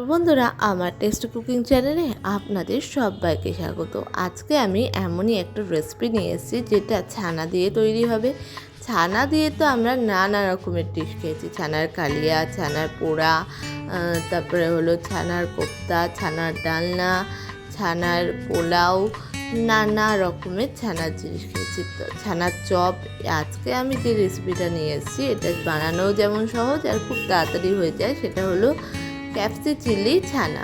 বন্ধুরা, আমার test cooking চ্যানেলে আপনাদের সবাইকে স্বাগত। আজকে আমি এমনই একটা রেসিপি নিয়ে এসেছি যেটা ছানা দিয়ে তৈরি হবে। ছানা দিয়ে তো আমরা নানা রকমের ডিশ খেয়েছি, ছানার কালিয়া, ছানার পোড়া, তারপরে হলো ছানার কোপ্তা, ছানার ডালনা, ছানার পোলাও, নানা রকমের ছানার জিনিস খেয়েছি। তো ছানার চপ, আজকে আমি যে রেসিপিটা নিয়ে এসেছি এটা বানানোও যেমন সহজ আর খুব তাড়াতাড়ি হয়ে যায়, সেটা হলো ক্যাপসি চিলি ছানা।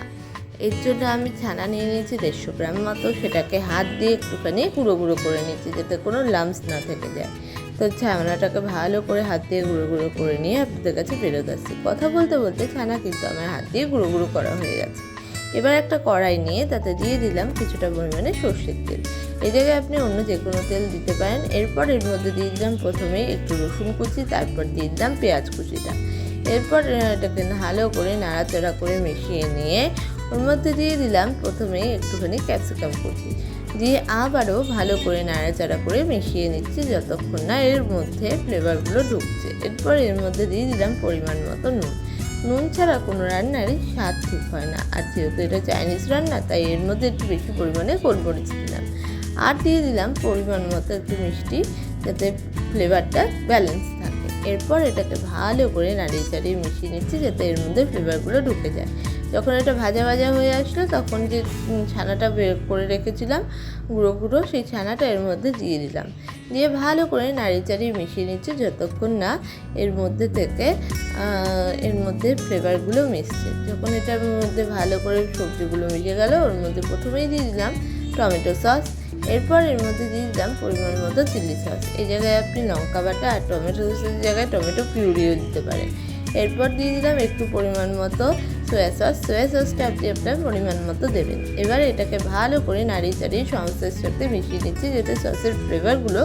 এর জন্য আমি ছানা নিয়ে নিয়েছি 150 গ্রাম মতো। সেটাকে হাত দিয়ে একটুখানি গুঁড়ো গুঁড়ো করে নিচ্ছি যাতে কোনো লাম্পস না থেকে যায়। তো ছানাটাকে ভালো করে হাত দিয়ে গুঁড়ো গুঁড়ো করে নিয়ে আপনাদের কাছে ফেরত আসছি। কথা বলতে বলতে ছানা কিন্তু আমার হাত দিয়ে গুঁড়ো গুঁড়ো করা হয়ে গেছে। এবার একটা কড়াই নিয়ে তাতে দিয়ে দিলাম কিছুটা পরিমাণে সর্ষের তেল। এই জায়গায় আপনি অন্য যে কোনো তেল দিতে পারেন। এরপর এর মধ্যে দিয়ে দিলাম প্রথমেই একটু রসুন কুচি, তারপর দিয়ে দিলাম পেঁয়াজ কুচিটা। এরপর এটাকে ভালো করে নাড়াচাড়া করে মিশিয়ে নিয়ে ওর মধ্যে দিয়ে দিলাম প্রথমেই একটুখানি ক্যাপসিকাম কুচি, দিয়ে আবারও ভালো করে নাড়াচাড়া করে মিশিয়ে নিচ্ছি যতক্ষণ না এর মধ্যে ফ্লেভারগুলো ঢুকছে। এরপর এর মধ্যে দিয়ে দিলাম পরিমাণ মতো নুন। নুন ছাড়া কোনো রান্নারই স্বাদ ঠিক হয় না, আর যেহেতু এটা চাইনিজ রান্না তাই এর মধ্যে একটু বেশি পরিমাণে গোলমরিচ দিলাম। আর দিয়ে দিলাম পরিমাণ মতো একটু মিষ্টি, যাতে ফ্লেভারটা ব্যালেন্স থাকে। এরপর এটাকে ভালো করে নাড়িয়ে চাড়িয়ে মিশিয়ে নিচ্ছি যাতে এর মধ্যে ফ্লেভারগুলো ঢুকে যায়। যখন এটা ভাজা ভাজা হয়ে আসলো তখন যে ছানাটা বের করে রেখেছিলাম গুঁড়ো গুঁড়ো, সেই ছানাটা এর মধ্যে দিয়ে দিলাম। দিয়ে ভালো করে নাড়িয়ে চাড়িয়ে মিশিয়ে নিচ্ছি যতক্ষণ না এর মধ্যে থেকে এর মধ্যে ফ্লেভারগুলো মিশছে। যখন এটার মধ্যে ভালো করে সবজিগুলো মিশে গেল, ওর মধ্যে প্রথমেই দিয়ে দিলাম টমেটো সস। এরপর এর মধ্যে দিয়ে দিলাম পরিমাণ মতো চিলি সস। এই জায়গায় আপনি লঙ্কা বাটা আর টমেটো সসের জায়গায় টমেটো পিউরিও দিতে পারেন। এরপর দিয়ে দিলাম একটু পরিমাণ মতো সয়া সস। সয়া সসটা আপনি আপনার পরিমাণ মতো দেবেন। এবার এটাকে ভালো করে নাড়িয়ে চাড়িয়ে সসের সাথে মিশিয়ে নিচ্ছি যাতে সসের ফ্লেভারগুলো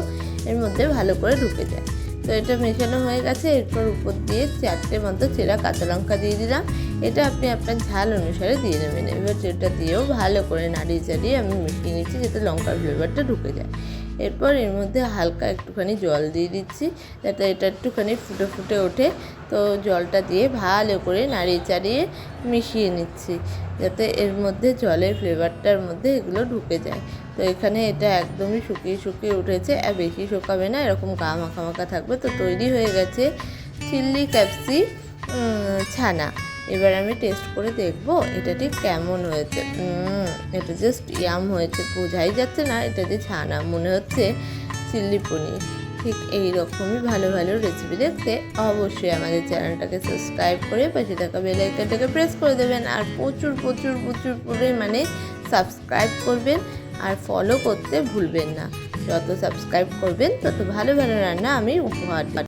এর মধ্যে ভালো করে ঢুকে যায়। তো এটা মেশানো হয়ে গেছে। এরপর উপর দিয়ে 4টে মতো চেরা কাঁচা লঙ্কা দিয়ে দিলাম। এটা আপনি আপনার ঝাল অনুসারে দিয়ে নেবেন। এবার যেটা দিয়েও ভালো করে নাড়িয়ে চাড়িয়ে আমি মিশিয়ে নিচ্ছি যাতে লঙ্কার ফ্লেভারটা ঢুকে যায়। এরপর এর মধ্যে হালকা একটুখানি জল দিয়ে দিচ্ছি যাতে এটা একটুখানি ফুটে ফুটে ওঠে। তো জলটা দিয়ে ভালো করে নাড়িয়ে চাড়িয়ে মিশিয়ে নিচ্ছি যাতে এর মধ্যে জলের ফ্লেভারটার মধ্যে এগুলো ঢুকে যায়। তো এখানে এটা একদমই শুকিয়ে শুকিয়ে উঠেছে, আর বেশি শুকাবে না, এরকম গা মাখা মাখা থাকবে। তো তৈরি হয়ে গেছে চিল্লি ক্যাপসি ছানা। এবার আমি টেস্ট করে দেখব এটা ঠিক কেমন হয়েছে। এটা জাস্ট ইয়াম হয়েছে, বোঝাই যাচ্ছে না এটা যে ছানা, মনে হচ্ছে চিল্লি পনির। ঠিক এই রকমই ভালো ভালো রেসিপি দেখতে অবশ্যই আমাদের চ্যানেলটাকে সাবস্ক্রাইব করে পাশে থাকা বেল আইকনটাকে প্রেস করে দেবেন, আর প্রচুর প্রচুর প্রচুর পরিমাণে সাবস্ক্রাইব করবেন আর ফলো করতে ভুলবেন না। যত সাবস্ক্রাইব করবেন তত ভালো ভালো রান্না আমি উপহার দেব।